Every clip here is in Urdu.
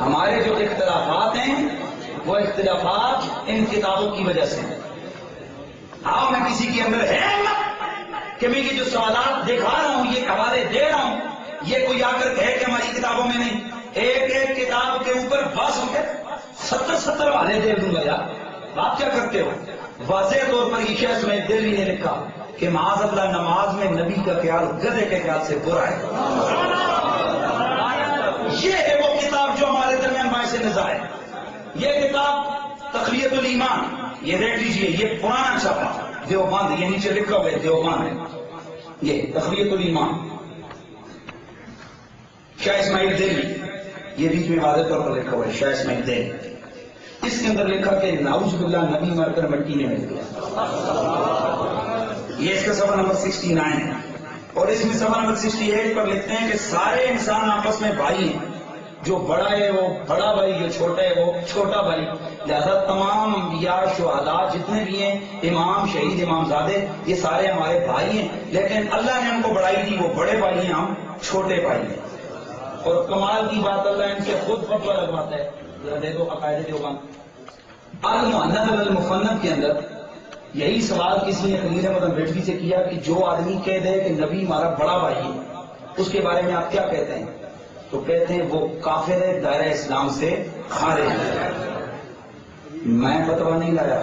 ہمارے جو اختلافات ہیں وہ اختلافات ان کتابوں کی وجہ سے ہیں۔ ہاں میں کسی کے اندر ہے کہ میں یہ جو سوالات دکھا رہا ہوں، یہ حوالے دے رہا ہوں، یہ کوئی آ کر کہے کہ ہماری کتابوں میں نہیں۔ ایک ایک کتاب کے اوپر بس ہو کے 70 حوالے دے دوں گا یار، آپ کیا کرتے ہو؟ واضح طور پر یہ شیخ اسماعیل دہلوی نے لکھا کہ معاذ اللہ نماز میں نبی کا خیال گدھے کے خیال سے برا ہے۔ یہ ہے وہ کتاب جو ہمارے درمیان باعث نزاع ہے۔ یہ کتاب تقویت الایمان، یہ دیکھ لیجئے، یہ پرانا چھپا دیوبند، یہ نیچے لکھا ہوا ہے دیوبند ہے، یہ تقویت الایمان شاہ اسماعیل دہلوی، یہ بیچ میں واضح طور پر لکھا ہوا ہے شاہ اسماعیل دہلوی۔ اس کے اندر لکھا کہ نعوذ باللہ نبی مر کر مٹی میں مل گیا، یہ اس کا صفحہ نمبر 69 ہے۔ اور اس میں صفحہ نمبر 68 پر لکھتے ہیں کہ سارے انسان آپس میں بھائی ہیں، جو بڑا ہے وہ بڑا بھائی، جو چھوٹا ہے وہ چھوٹا بھائی، لہذا تمام انبیاء شہداء جتنے بھی ہیں، امام شہید امام زادے، یہ سارے ہمارے بھائی ہیں، لیکن اللہ نے ہم کو بڑائی دی، وہ بڑے بھائی ہیں، ہم چھوٹے بھائی ہیں۔ اور کمال کی بات اللہ ان سے خود فتویٰ لگواتا ہے، ذرا دیکھو عقائد دیوبند المؤنث والمفند کے اندر یہی سوال کسی نے خلیل احمد امبیڈکر سے کیا کہ جو آدمی کہہ دے کہ نبی ہمارا بڑا بھائی ہے، اس کے بارے میں آپ کیا کہتے ہیں؟ تو کہتے ہیں وہ کافر ہے، دائرہ اسلام سے خارج ہے۔ میں فتویٰ نہیں لایا،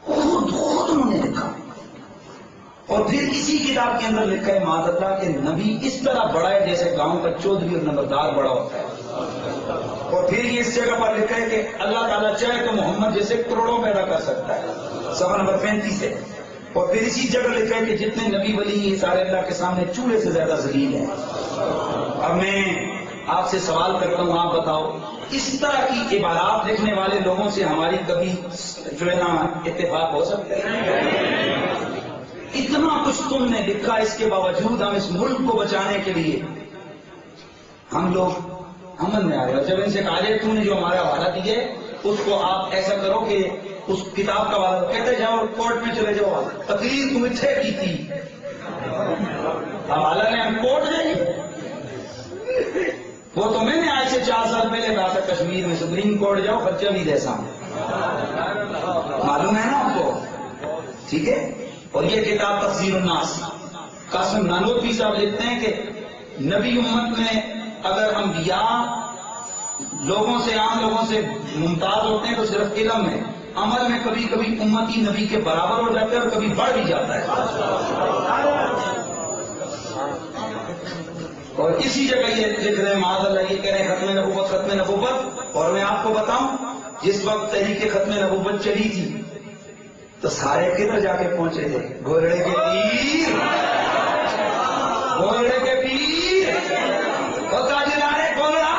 خود انہوں نے لکھا۔ اور پھر اسی کتاب کے اندر لکھا ہے معاذ اللہ کہ نبی اس طرح بڑا ہے جیسے گاؤں کا چودھری اور نمبردار بڑا ہوتا ہے۔ اور پھر یہ اس جگہ پر لکھا ہے کہ اللہ تعالیٰ چاہے تو محمد جیسے کروڑوں پیدا کر سکتا ہے، صفحہ نمبر 35 ہے۔ اور پھر اسی جگہ لکھا ہے کہ جتنے نبی ولی یہ سارے اللہ کے سامنے چوہے سے زیادہ ذلیل ہیں۔ اب میں آپ سے سوال کرتا ہوں، آپ بتاؤ اس طرح کی عبارات لکھنے والے لوگوں سے ہماری کبھی جو ہے نا اتفاق ہو سکتا ہے؟ اتنا کچھ تم نے لکھا، اس کے باوجود ہم اس ملک کو بچانے کے لیے ہم لوگ عمل میں آ رہے ہیں۔ اور جب ان سے کہا جائے تم نے جو ہمارا حوالہ دیے اس کو آپ ایسا کرو کہ اس کتاب کا حوالہ کہتے جاؤ کورٹ میں چلے جاؤ، تقریر تم اتنے کی تھی، حوالہ نے ہم کورٹ دیں گے؟ وہ تو میں نے آج سے 4 سال پہلے کہا تھا کشمیر میں سپریم کورٹ جاؤ خرچہ بھی دے سام، معلوم ہے نا آپ کو، ٹھیک ہے۔ اور یہ کتاب تفسیر الناس، قاسم نانوتوی صاحب لکھتے ہیں کہ نبی امت میں اگر انبیاء لوگوں سے عام لوگوں سے ممتاز ہوتے ہیں تو صرف علم میں، عمل میں کبھی کبھی امتی نبی کے برابر ہو جاتا ہے اور کبھی بڑھ بھی جاتا ہے۔ اور اسی جگہ یہ لکھ رہے ہیں معاذ اللہ، یہ کہہ رہے ہیں ختم نبوت ختم نبوت۔ اور میں آپ کو بتاؤں جس وقت تحریک ختم نبوت چلی تھی تو سارے کدھر جا کے پہنچے تھے؟ گھوڑے کے پیر، گھوڑے کے پیر، اور تاجدارے گھوڑا،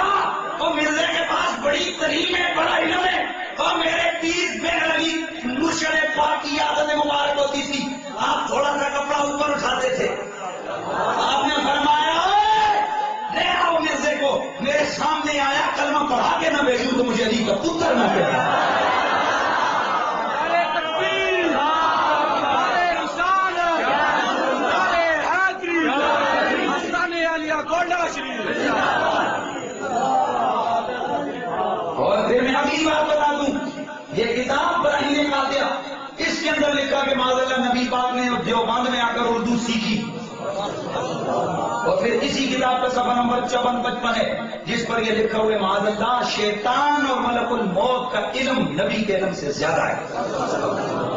اور مرزے کے پاس بڑی تعلیم ہے، بڑا علم ہے، اور میرے پیر بے لگی مرشد پاک کی عادت مبارک ہوتی تھی، آپ تھوڑا سا کپڑا اوپر اٹھاتے تھے، آپ نے فرمایا لے آؤ مرزے کو، میرے سامنے آیا کلمہ پڑھا کے نہ بھیجوں تو مجھے علی کا پتر نہ کہنا۔ اور پھر میں اگلی بات بتا دوں، یہ کتاب براہیم قاطعہ، اس کے اندر لکھا کہ معاذ اللہ نبی پاک نے دیوبند میں آ کر اردو سیکھی۔ اور پھر اسی کتاب کا صفحہ نمبر 54-55 ہے جس پر یہ لکھا ہوئے معاذ اللہ شیطان اور ملک الموت کا علم نبی کے علم سے زیادہ ہے۔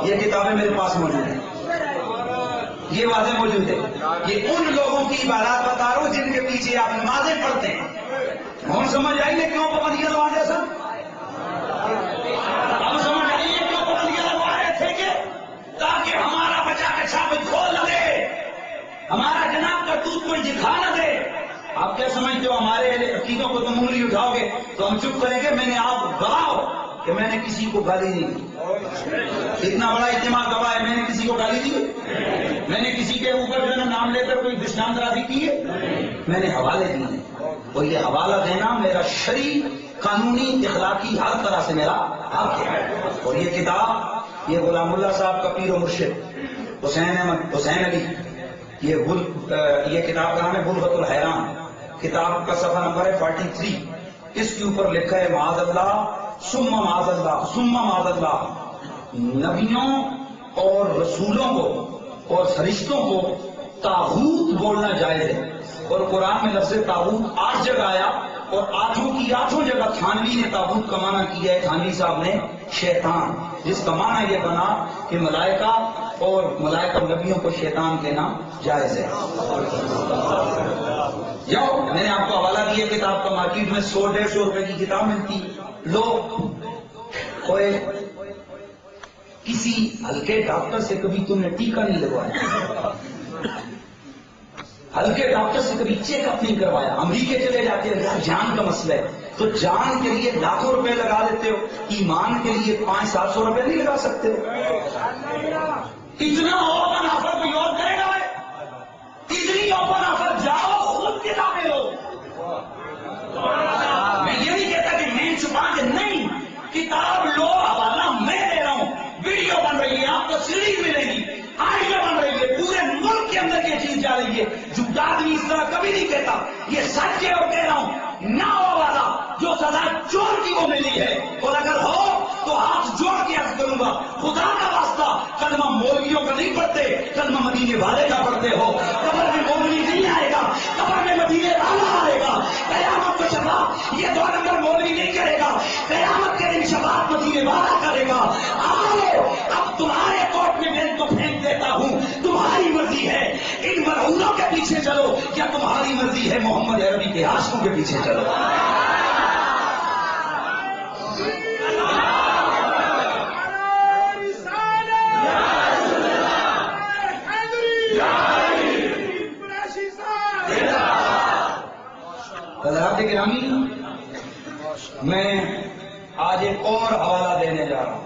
یہ کتابیں میرے پاس موجود ہیں، یہ واضح موجود ہے۔ یہ ان لوگوں کی عبارات بتا رہا ہوں جن کے پیچھے آپ نمازیں پڑھتے ہیں۔ ہم سمجھ آئیے کیوں پابندیاں لگوا رہے سر؟ ہم سمجھ آئیے کیوں پابندیاں لگوا رہے تھے کہ تاکہ ہمارا بچہ کچھ کھول نہ دے، ہمارا جناب کا دودھ کوئی دکھا نہ دے۔ آپ کیا سمجھتے ہو ہمارے عقیدوں کو تم انگلی اٹھاؤ گے تو ہم چپ کریں گے؟ میں نے آپ گواہ کہ میں نے کسی کو گالی نہیں دی، اتنا بڑا اجتماع گواہ ہے، میں نے کسی کو گالی دی، میں نے کسی کے اوپر جو ہے نام لے کر کوئی دشنام درازی کی ہے؟ میں نے حوالے دیے ہیں، اور یہ حوالہ دینا میرا شرعی، قانونی، اخلاقی ہر طرح سے میرا حق ہے۔ اور یہ کتاب، یہ غلام اللہ صاحب کا پیر و مرشد حسین احمد حسین علی، یہ کتاب کا نام ہے بلغت الحیران، کتاب کا صفحہ نمبر ہے 43. اس کے اوپر لکھا ہے معاذ اللہ ثم معاذ اللہ ثم معاذ اللہ، نبیوں اور رسولوں کو اور فرشتوں کو طاغوت بولنا جائز ہے، اور قرآن میں لفظ طاغوت 8 جگہ آیا، اور 8 کی 8 جگہ تھانوی نے طاغوت کا معنی کیا ہے، تھانوی صاحب نے شیطان، جس کا معنی یہ بنا کہ ملائکہ اور ملائکہ نبیوں کو شیطان کہنا جائز ہے. جاؤ، میں نے آپ کو حوالہ دیا کتاب کا، مارکیٹ میں 100-150 روپے کی کتاب ملتی. لوگ کوئی کسی ہلکے ڈاکٹر سے کبھی تم نے ٹیکا نہیں لگوایا، ہلکے ڈاکٹر سے کبھی چیک اپ نہیں کروایا، امریکہ چلے جاتے ہیں، جان کا مسئلہ ہے تو جان کے لیے لاکھوں روپے لگا دیتے ہو، ایمان کے لیے 500-700 روپے نہیں لگا سکتے ہو. اتنا اوپن آفر کوئی اور کرے گا؟ اتنی اوپن آفر، جاؤ خود کتابیں لو. میں یہ نہیں کہتا کہ میں چھپا کے نہیں، کتاب لو، حوالہ میں دے رہا ہوں، ویڈیو بن رہی ہے، آپ کو سیریز ملے گی، آڈیو بن رہی ہے، پورے ملک کے اندر یہ چیز جا رہی ہے. جھوٹا آدمی اس طرح کبھی نہیں کہتا، یہ سچ ہے اور کہہ رہا ہوں. نہ ہو والا جو سزا چور کی وہ ملی ہے، اور اگر ہو تو ہاتھ جوڑ کے عرض کروں گا، خدا کا واسطہ کلمہ مولویوں کا نہیں پڑھتے، کلمہ مدینے والے کا پڑھتے ہو. قبر میں مولوی نہیں آئے گا، قبر میں مدینے والا آئے گا. قیامت کو شفاعت یہ 2 نمبر مولوی نہیں کرے گا، قیامت کے دن شفاعت مدینے والا کرے گا. آؤ اب تمہارے کوٹ میں میں تو پھینک دیتا ہوں، تمہاری مرضی ہے ان مرحوموں کے پیچھے چلو یا تمہاری مرضی ہے محمد عربی کے عاشقوں کے پیچھے چلو. حضرات گرامی، میں آج ایک اور حوالہ دینے جا رہا ہوں.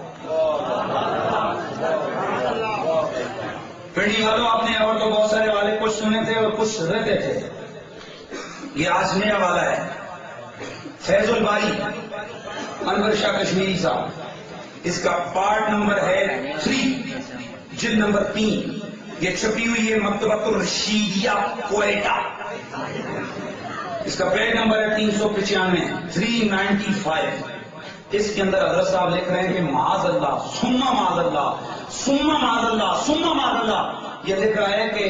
پنڈی والوں، آپ نے اور تو بہت سارے حوالے کچھ سنے تھے اور کچھ رہتے تھے. یہ آج نیا حوالہ ہے، فیض الباری انور شاہ کشمیری صاحب، اس کا پارٹ نمبر ہے 3، جلد نمبر 3. یہ چھپی ہوئی ہے مکتبۃ الرشیدیہ کوئٹہ. اس کا پیج نمبر ہے 395، 395. اس کے اندر حضرت صاحب لکھ رہے ہیں کہ معاذ اللہ ثم معاذ اللہ ثم معاذ اللہ ثم معاذ اللہ. یہ لکھ رہا ہے کہ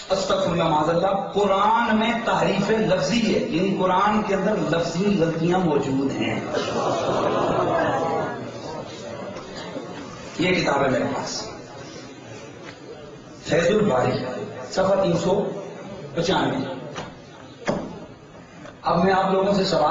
استغفر اللہ معاذ اللہ، قرآن میں تحریف لفظی ہے، یعنی قرآن کے اندر لفظی غلطیاں موجود ہیں. یہ کتاب ہے میرے پاس، فیض الباری، صفحہ 395. اب میں آپ لوگوں سے سوال